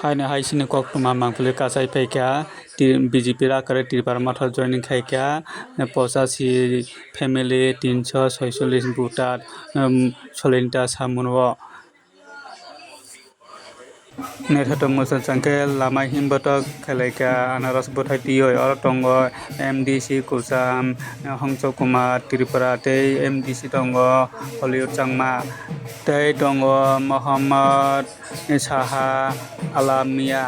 Haine haisini koktuma mangpili kasai paikya BJP akare tirpar mathar joining khaikya posa si family 346 voter solinta samungo Nethato musa changke lama himbatok khalaika anaras bothai tioi oro tongo MDC kusam Hongso Kumar Tripura tei MDC tongo Hollywood Changma tei tongo Mohammad Saha Alamia